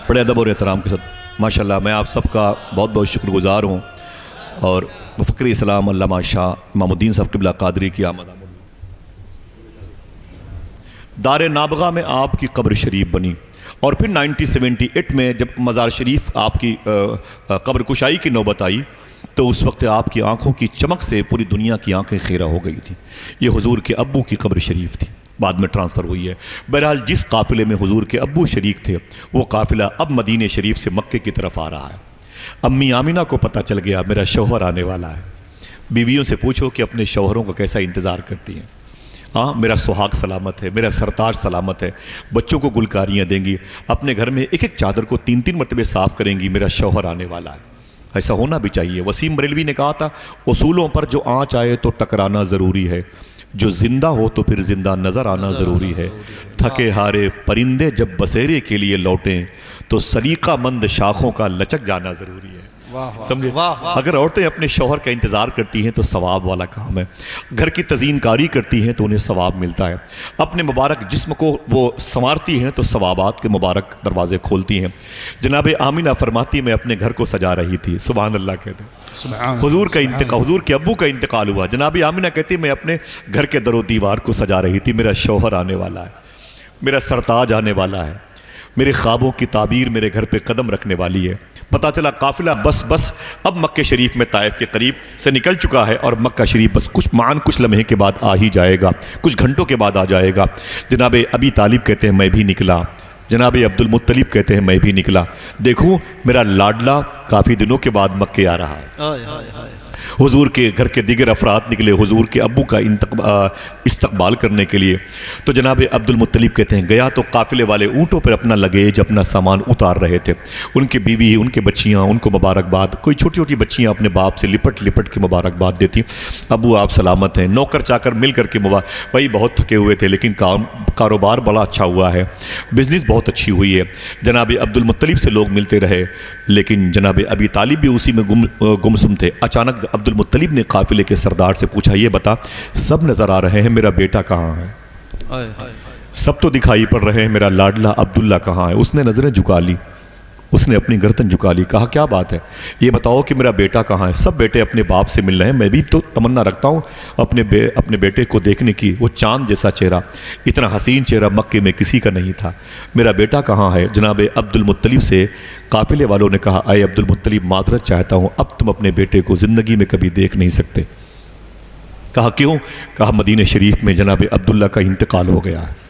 بڑے ادب اور احترام کے ساتھ ماشاءاللہ میں آپ سب کا بہت بہت شکر گزار ہوں، اور فقر اسلام علامہ شاہ امام الدین صاحب قبلہ قادری کی آمد دار نابغہ میں آپ کی قبر شریف بنی، اور پھر 1978 میں جب مزار شریف آپ کی قبر کشائی کی نوبت آئی تو اس وقت آپ کی آنکھوں کی چمک سے پوری دنیا کی آنکھیں خیرہ ہو گئی تھیں۔ یہ حضور کے ابو کی قبر شریف تھی، بعد میں ٹرانسفر ہوئی ہے۔ بہرحال جس قافلے میں حضور کے ابو شریک تھے وہ قافلہ اب مدینہ شریف سے مکے کی طرف آ رہا ہے۔ امی آمینہ کو پتہ چل گیا میرا شوہر آنے والا ہے۔ بیویوں سے پوچھو کہ اپنے شوہروں کا کیسا انتظار کرتی ہیں۔ ہاں، میرا سہاگ سلامت ہے، میرا سرتاج سلامت ہے، بچوں کو گلکاریاں دیں گی، اپنے گھر میں ایک ایک چادر کو 3 مرتبہ صاف کریں گی، میرا شوہر آنے والا ہے۔ ایسا ہونا بھی چاہیے۔ وسیم بریلوی نے کہا تھا اصولوں پر جو آنچ آئے تو ٹکرانا ضروری ہے، جو زندہ ہو تو پھر زندہ نظر آنا ضروری ہے، تھکے ہارے پرندے جب بسیرے کے لیے لوٹیں تو سلیقہ مند شاخوں کا لچک جانا ضروری ہے۔ سمجھے؟ اگر عورتیں اپنے شوہر کا انتظار کرتی ہیں تو ثواب والا کام ہے، گھر کی تزئین کاری کرتی ہیں تو انہیں ثواب ملتا ہے، اپنے مبارک جسم کو وہ سنوارتی ہیں تو ثوابات کے مبارک دروازے کھولتی ہیں۔ جناب آمینہ فرماتی میں اپنے گھر کو سجا رہی تھی، سبحان اللہ کہتے ہیں۔ حضور کا انتقال، حضور کے ابو کا انتقال ہوا، جناب آمینہ کہتی میں اپنے گھر کے در و دیوار کو سجا رہی تھی، میرا شوہر آنے والا ہے، میرا سرتاج آنے والا ہے، میرے خوابوں کی تعبیر میرے گھر پہ قدم رکھنے والی ہے۔ پتہ چلا قافلہ بس اب مکہ شریف میں طائف کے قریب سے نکل چکا ہے، اور مکہ شریف بس کچھ لمحے کے بعد آ ہی جائے گا، کچھ گھنٹوں کے بعد آ جائے گا۔ جناب ابی طالب کہتے ہیں میں بھی نکلا، جناب عبد المطلب کہتے ہیں میں بھی نکلا، دیکھوں میرا لاڈلا کافی دنوں کے بعد مکے آ رہا ہے۔ حضور کے گھر کے دیگر افراد نکلے حضور کے ابو کا استقبال کرنے کے لیے، تو جناب عبد المطلب کہتے ہیں گیا تو قافلے والے اونٹوں پر اپنا لگیج اپنا سامان اتار رہے تھے، ان کی بیوی ان کے بچیاں ان کو مبارکباد، کوئی چھوٹی چھوٹی بچیاں اپنے باپ سے لپٹ کے مبارکباد دیتی، ابو آپ سلامت ہیں، نوکر چاکر مل کر کے بھائی بہت تھکے ہوئے تھے لیکن کاروبار بڑا اچھا ہوا ہے، بزنس بہت اچھی ہوئی ہے۔ جناب عبد المطلب سے لوگ ملتے رہے لیکن جناب ابی طالب بھی اسی میں گمسم تھے۔ اچانک عبد المطلب نے قافلے کے سردار سے پوچھا یہ بتا سب نظر آ رہے ہیں میرا بیٹا کہاں ہے؟ سب تو دکھائی پڑ رہے ہیں، میرا لاڈلا عبداللہ کہاں ہے؟ اس نے نظریں جھکا لی، اس نے اپنی گردن جھکا لی، کہا کیا بات ہے، یہ بتاؤ کہ میرا بیٹا کہاں ہے؟ سب بیٹے اپنے باپ سے مل رہے ہیں، میں بھی تو تمنا رکھتا ہوں اپنے بیٹے کو دیکھنے کی، وہ چاند جیسا چہرہ، اتنا حسین چہرہ مکے میں کسی کا نہیں تھا، میرا بیٹا کہاں ہے؟ جناب عبد المطلب سے قافلے والوں نے کہا اے عبد المطلب معذرت چاہتا ہوں، اب تم اپنے بیٹے کو زندگی میں کبھی دیکھ نہیں سکتے۔ کہا کیوں؟ کہا مدینہ شریف میں جناب عبداللہ کا انتقال ہو گیا ہے،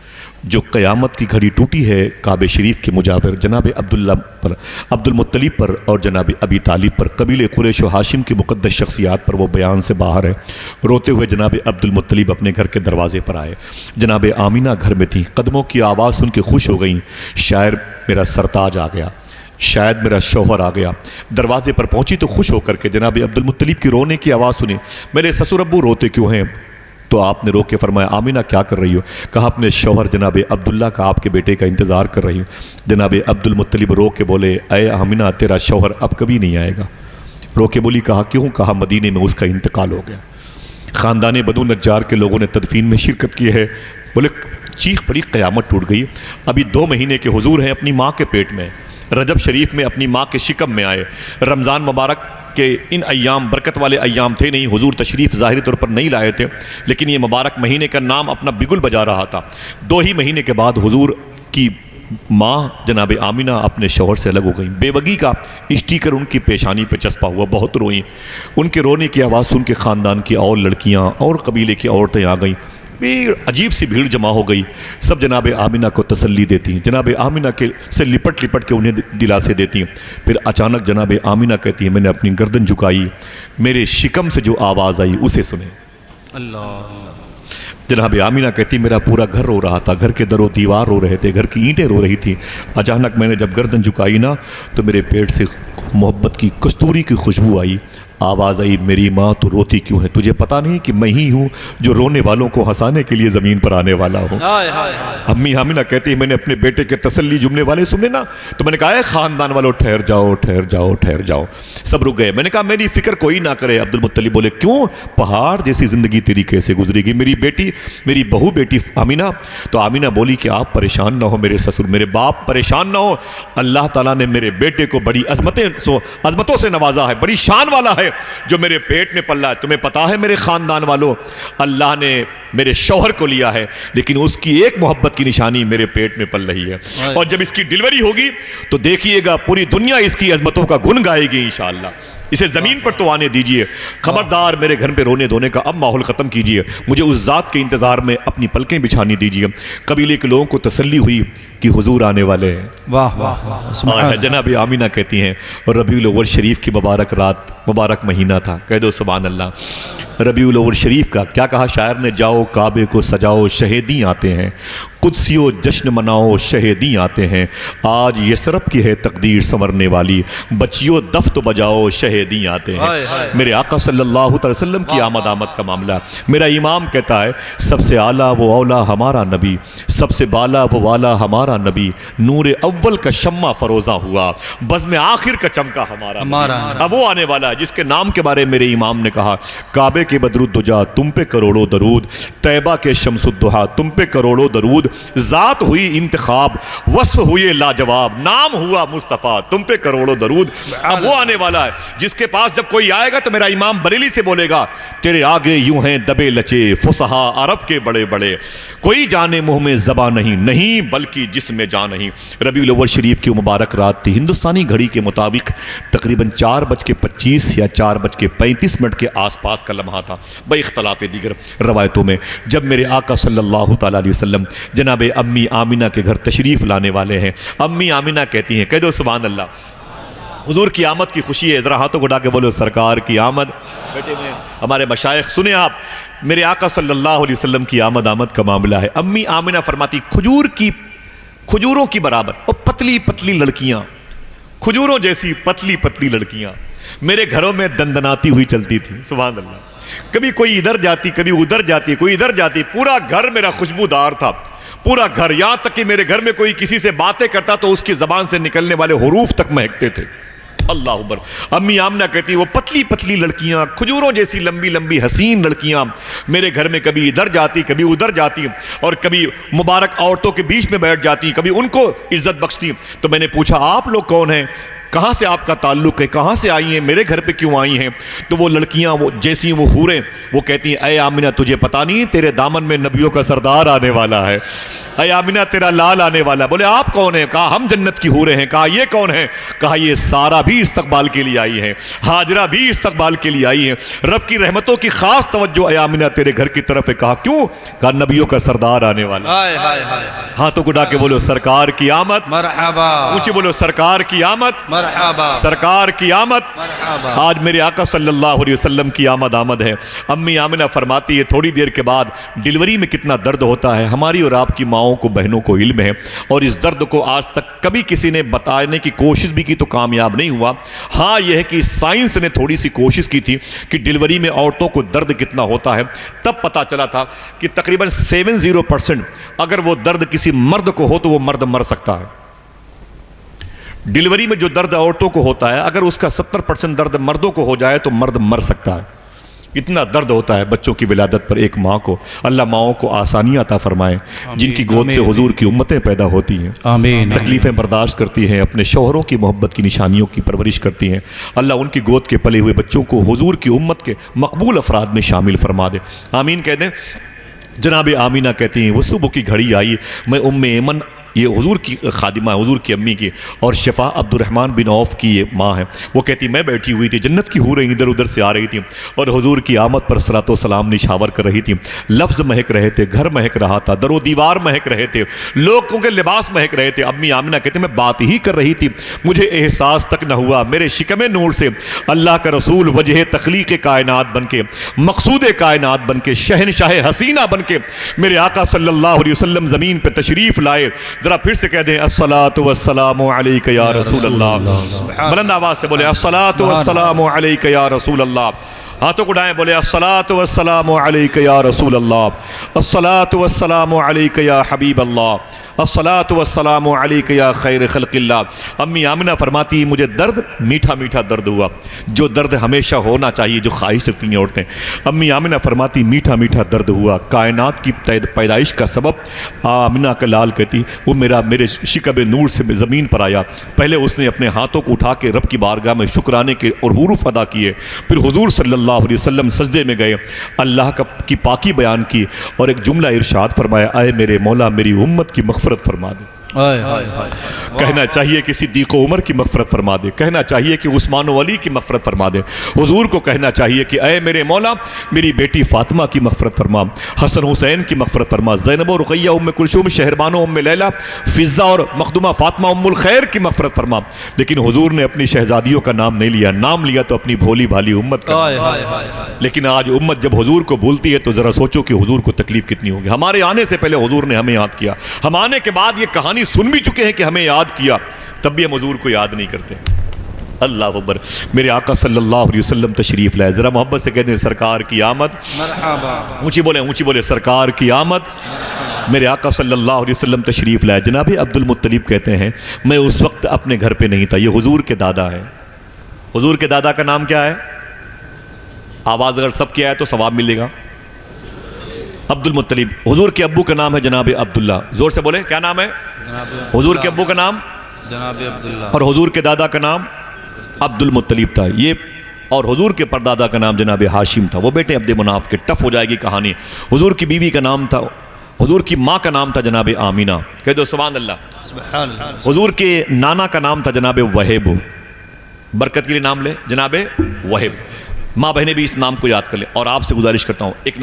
جو قیامت کی گھڑی ٹوٹی ہے کعبہ شریف کے مجاور جناب عبد المطلب پر اور جناب ابی طالب پر، قبیلے قریش و ہاشم کی مقدس شخصیات پر وہ بیان سے باہر ہے۔ روتے ہوئے جناب عبد المطلب اپنے گھر کے دروازے پر آئے، جناب آمینہ گھر میں تھیں، قدموں کی آواز سن کے خوش ہو گئیں، شاعر میرا سرتاج آ گیا، شاید میرا شوہر آ گیا۔ دروازے پر پہنچی تو خوش ہو کر کے جناب عبد المطلب کی رونے کی آواز سنی، میرے سسر ابو روتے کیوں ہیں؟ تو آپ نے رو کے فرمایا آمینہ کیا کر رہی ہو؟ کہا اپنے شوہر جناب عبداللہ کا آپ کے بیٹے کا انتظار کر رہی ہوں۔ جناب عبد المطلب رو کے بولے اے آمینہ تیرا شوہر اب کبھی نہیں آئے گا۔ رو کے بولی کہا کیوں؟ کہا مدینے میں اس کا انتقال ہو گیا۔ خاندان بنو نجار کے لوگوں نے تدفین میں شرکت کی ہے، بولے چیخ پڑی، قیامت ٹوٹ گئی۔ ابھی 2 مہینے کے حضور ہیں اپنی ماں کے پیٹ میں، رجب شریف میں اپنی ماں کے شکم میں آئے، رمضان مبارک کہ ان ایام برکت والے ایام تھے نہیں، حضور تشریف ظاہری طور پر نہیں لائے تھے لیکن یہ مبارک مہینے کا نام اپنا بگل بجا رہا تھا۔ 2 ہی مہینے کے بعد حضور کی ماں جناب آمینہ اپنے شوہر سے الگ ہو گئیں، بے وگی کا اسٹیکر ان کی پیشانی پہ چسپا ہوا، بہت روئیں۔ ان کے رونے کی آواز سن کے خاندان کی اور لڑکیاں اور قبیلے کی عورتیں آ گئیں، عجیب سی بھیڑ جمع ہو گئی، سب جناب آمینہ کو تسلی دیتی ہیں، جناب آمینہ سے لپٹ کے انہیں دلاسے دیتی ہیں۔ پھر اچانک جناب آمینہ کہتی ہیں میں نے اپنی گردن جھکائی، میرے شکم سے جو آواز آئی اسے سنیں۔ اللہ جناب آمینہ کہتی میرا پورا گھر رو رہا تھا، گھر کے در و دیوار رو رہے تھے، گھر کی اینٹیں رو رہی تھیں، اچانک میں نے جب گردن جھکائی نا تو میرے پیٹ سے محبت کی کستوری کی خوشبو آئی، آواز آئی میری ماں تو روتی کیوں ہے؟ تجھے پتا نہیں کہ میں ہی ہوں جو رونے والوں کو ہنسانے کے لیے زمین پر آنے والا ہوں۔ ہائے ہائے ہائے امی آمینہ کہتی ہے میں نے اپنے بیٹے کے تسلی جملے والے سنے نا تو میں نے کہا اے خاندان والوں ٹھہر جاؤ ٹھہر جاؤ ٹھہر جاؤ۔ سب رک گئے۔ میں نے کہا میری فکر کوئی نہ کرے۔ عبد المطلب بولے کیوں؟ پہاڑ جیسی زندگی تیری کیسے گزرے گی میری بیٹی، میری بہو بیٹی آمینہ؟ تو آمینہ بولی کہ آپ پریشان نہ ہو میرے سسر، میرے باپ پریشان نہ ہو، اللہ تعالیٰ نے میرے بیٹے کو بڑی عظمتوں سے نوازا ہے، بڑی شان والا ہے جو میرے پیٹ میں پلا ہے۔ تمہیں پتا ہے میرے خاندان والوں، اللہ نے میرے شوہر کو لیا ہے لیکن اس کی ایک محبت کی نشانی میرے پیٹ میں پل رہی ہے، اور جب اس کی ڈیلیوری ہوگی تو دیکھیے گا پوری دنیا اس کی عظمتوں کا گن گائے گی انشاءاللہ۔ اسے زمین پر تو آنے دیجئے، خبردار میرے گھر پہ رونے دھونے کا اب ماحول ختم کیجئے، مجھے اس ذات کے انتظار میں اپنی پلکیں بچھانی دیجئے۔ قبیلے کے لوگوں کو تسلی ہوئی کہ حضور آنے والے ہیں۔ واہ واہ واہ اور جناب آمینہ کہتی ہیں ربیع الاول شریف کی مبارک رات، مبارک مہینہ تھا، کہہ دو سبحان اللہ۔ ربیع الاول شریف کا کیا کہا شاعر نے؟ جاؤ کعبے کو سجاؤ شہیدی آتے ہیں، قدسیو جشن مناؤ شہیدی آتے ہیں، آج یسرب کی ہے تقدیر سنورنے والی، بچیو دف تو بجاؤ شہیدی آتے ہیں۔ میرے آقا صلی اللہ علیہ وسلم کی آمد کا معاملہ، میرا امام کہتا ہے سب سے اعلیٰ وہ اولا ہمارا نبی، سب سے بالا وہ والا ہمارا نبی، نور اول کا شمع فروزہ ہوا، بزم آخر کا چمکا ہمارا نبی۔ اب وہ آنے والا ہے جس کے نام کے بارے میرے امام نے کہا کعبے کے بدر الدجا تم پہ کروڑوں درود، طیبہ کے شمس الضحیٰ تم پہ کروڑوں درود، ذات ہوئی انتخاب وصف ہوئے لاجواب، نام ہوا مصطفیٰ تم پہ کروڑوں درود۔ اب وہ آنے والا ہے جس کے پاس جب کوئی آئے گا تو میرا امام بریلی سے بولے گا تیرے آگے یوں ہیں دبے لچے فصحا عرب کے بڑے بڑے، کوئی جانے منہ میں زبان نہیں بلکہ جسم میں جان نہیں۔ ربیع الاول شریف کی مبارک رات تھی، ہندوستانی گھڑی کے مطابق تقریباً 4:25 یا 4:35 کے آس پاس کا لمحہ تھا، بے اختلاف دیگر روایتوں میں، جب میرے آقا صلی اللہ تعالیٰ علیہ وسلم جناب امی آمینہ کے گھر تشریف لانے والے ہیں۔ امی آمینہ کہتی ہیں، کہہ دو سبحان اللہ، حضور کی آمد کی خوشی ہے، ذرا ہاتھوں کو اٹھا کے بولو سرکار کی آمد۔ بیٹے میں ہمارے مشائخ سنیں آپ، میرے آقا صلی اللہ علیہ وسلم کی آمد کا معاملہ ہے۔ امی آمینہ فرماتی کھجوروں کی برابر اور پتلی پتلی لڑکیاں، کھجوروں جیسی پتلی پتلی لڑکیاں میرے گھروں میں دندناتی ہوئی چلتی تھی، سبحان اللہ۔ کبھی کوئی ادھر جاتی کبھی ادھر جاتی، کوئی ادھر جاتی، پورا گھر میرا خوشبودار تھا، پورا گھر، یہاں تک کہ میرے گھر میں کوئی کسی سے باتیں کرتا تو اس کی زبان سے نکلنے والے حروف تک مہکتے تھے۔ اللہ اکبر۔ امی آمنہ کہتی وہ پتلی پتلی لڑکیاں، کھجوروں جیسی لمبی لمبی حسین لڑکیاں میرے گھر میں کبھی ادھر جاتی کبھی ادھر جاتی، اور کبھی مبارک عورتوں کے بیچ میں بیٹھ جاتی، کبھی ان کو عزت بخشتی۔ تو میں نے پوچھا آپ لوگ کون ہیں، کہاں سے آپ کا تعلق ہے، کہاں سے آئی ہیں، میرے گھر پہ کیوں آئی ہیں؟ تو وہ لڑکیاں وہ جیسی وہ حوریں وہ کہتی ہیں اے آمینہ تجھے پتا نہیں تیرے دامن میں نبیوں کا سردار آنے والا ہے، اے آمینہ تیرا لال آنے والا ہے۔ بولے آپ کون ہیں؟ کہا ہم جنت کی حوریں ہیں۔ کہا یہ کون ہیں؟ کہا یہ سارا بھی استقبال کے لیے آئی ہیں، ہاجرہ بھی استقبال کے لیے آئی ہیں، رب کی رحمتوں کی خاص توجہ اے آمینہ تیرے گھر کی طرف ہے۔ کہا کیوں؟ کہا نبیوں کا سردار آنے والا ہے۔ ہاتھوں کو اٹھا کے بولو سرکار کی آمد، مرحبا، اونچی بولو سرکار کی آمد، مرحبا، سرکار کی آمد۔ مرحبا۔ آج میرے آقا صلی اللہ علیہ وسلم کی آمد ہے۔ امی آمنہ فرماتی ہے تھوڑی دیر کے بعد ڈیلیوری میں کتنا درد ہوتا ہے، ہماری اور آپ کی ماؤں کو بہنوں کو علم ہے، اور اس درد کو آج تک کبھی کسی نے بتانے کی کوشش بھی کی تو کامیاب نہیں ہوا۔ ہاں یہ ہے کہ سائنس نے تھوڑی سی کوشش کی تھی کہ ڈیلیوری میں عورتوں کو درد کتنا ہوتا ہے، تب پتا چلا تھا کہ تقریباً 70% اگر وہ درد کسی مرد کو ہو تو وہ مرد مر سکتا ہے۔ ڈیلیوری میں جو درد عورتوں کو ہوتا ہے اگر اس کا 70% درد مردوں کو ہو جائے تو مرد مر سکتا ہے۔ اتنا درد ہوتا ہے بچوں کی ولادت پر ایک ماں کو۔ اللہ ماؤں کو آسانیاں عطا فرمائے جن کی گود سے حضور کی امتیں پیدا ہوتی ہیں، آمین، تکلیفیں برداشت کرتی ہیں، اپنے شوہروں کی محبت کی نشانیوں کی پرورش کرتی ہیں۔ اللہ ان کی گود کے پلے ہوئے بچوں کو حضور کی امت کے مقبول افراد میں شامل فرما دے، آمین کہہ دیں۔ جناب آمینہ کہتی ہیں وہ صبح کی گھڑی آئی، میں ام ایمن یہ حضور کی خادمہ ہے، حضور کی امی کی، اور شفا عبد الرحمن بن عوف کی یہ ماں ہے۔ وہ کہتی میں بیٹھی ہوئی تھی، جنت کی حوریں ادھر ادھر سے آ رہی تھیں اور حضور کی آمد پر صلاۃ و سلام نشاور کر رہی تھی۔ لفظ مہک رہے تھے، گھر مہک رہا تھا، در و دیوار مہک رہے تھے، لوگوں کے لباس مہک رہے تھے۔ امی آمنہ کہتی میں بات ہی کر رہی تھی، مجھے احساس تک نہ ہوا میرے شکم نور سے اللہ کا رسول وجہ تخلیق کائنات بن کے، مقصود کائنات بن کے، شہنشاہ حسینہ بن کے میرے آقا صلی اللہ علیہ وسلم زمین پہ تشریف لائے۔ ذرا پھر سے کہہ دیں الصلاۃ والسلام علیک یا رسول اللہ، بلند آواز سے بولے الصلاۃ والسلام علیک یا رسول اللہ، ہاتھوں کو اٹھائیں بولے الصلاۃ والسلام علیک یا رسول اللہ، الصلاۃ والسلام علیک یا حبیب اللہ، الصلاۃ والسلام علیک یا خیر خلق اللہ۔ امی آمنہ فرماتی مجھے درد میٹھا میٹھا درد ہوا، جو درد ہمیشہ ہونا چاہیے، جو خواہش رکھتی ہیں عورتیں۔ امی آمنہ فرماتی میٹھا میٹھا درد ہوا، کائنات کی پیدائش کا سبب آمنہ کا لال کہتی وہ میرے شکب نور سے زمین پر آیا، پہلے اس نے اپنے ہاتھوں کو اٹھا کے رب کی بارگاہ میں شکرانے کے اور حروف ادا کیے، پھر حضور صلی اللہ علیہ وسلم سجدے میں گئے، اللہ کی پاکی بیان کی اور ایک جملہ ارشاد فرمایا، اے میرے مولا میری امت کی مغفرت فرما دے۔ کہنا چاہیے کہ صدیق و عمر کی مغفرت فرما دے، کہنا چاہیے کہ عثمان و علی کی مغفرت فرما دے، حضور کو کہنا چاہیے کہ اے میرے مولا میری بیٹی فاطمہ کی مغفرت فرما، حسن حسین کی مغفرت فرما، زینب و رقیہ ام کلثوم شہربانو ام لیلہ فضہ اور مخدومہ فاطمہ ام الخیر کی مغفرت فرما۔ لیکن حضور نے اپنی شہزادیوں کا نام نہیں لیا، نام لیا تو اپنی بھولی بھالی امت کا۔ لیکن آج امت جب حضور کو بھولتی ہے تو ذرا سوچو کہ حضور کو تکلیف کتنی ہوگی۔ ہمارے آنے سے پہلے حضور نے ہمیں یاد کیا، ہم آنے کے بعد یہ کہانی سن بھی چکے ہیں کہ ہمیں یاد کیا، تب بھی ہم حضور کو یاد نہیں کرتے۔ اللہ اکبر۔ میرے آقا صلی اللہ علیہ وسلم تشریف لائے، ذرا محبت سے کہتے ہیں سرکار کی آمد مرحبا، اونچی بولے سرکار کی آمد۔ میرے آقا صلی اللہ علیہ وسلم تشریف لائے۔ جناب عبد المطلب کہتے ہیں میں اس وقت اپنے گھر پہ نہیں تھا، یہ حضور کے دادا ہے۔ حضور کے دادا کا نام کیا ہے؟ آواز اگر سب کیا ہے تو ثواب ملے گا۔ عبد المطلب۔ حضور کے ابو کا نام ہے جناب عبداللہ، زور سے بولے کیا نام ہے؟ حضور کے ابو کا نام جناب عبداللہ، اور حضور کے دادا کا نام عبد المطلب تھا یہ، اور حضور کے پردادا کا نام جناب ہاشم تھا، وہ بیٹے عبد مناف کے۔ ٹف ہو جائے گی کہانی۔ حضور کی بیوی کا نام تھا، حضور کی ماں کا نام تھا جناب آمینہ، کہہ دو سبحان اللہ۔ سبحان اللہ۔ حضور کے نانا کا نام تھا جناب وہب، برکت کے لیے نام لے جناب وہب۔ ماں بہنیں بھی اس نام کو یاد کر لیں، اور آپ سے گزارش کرتا ہوں ایک نام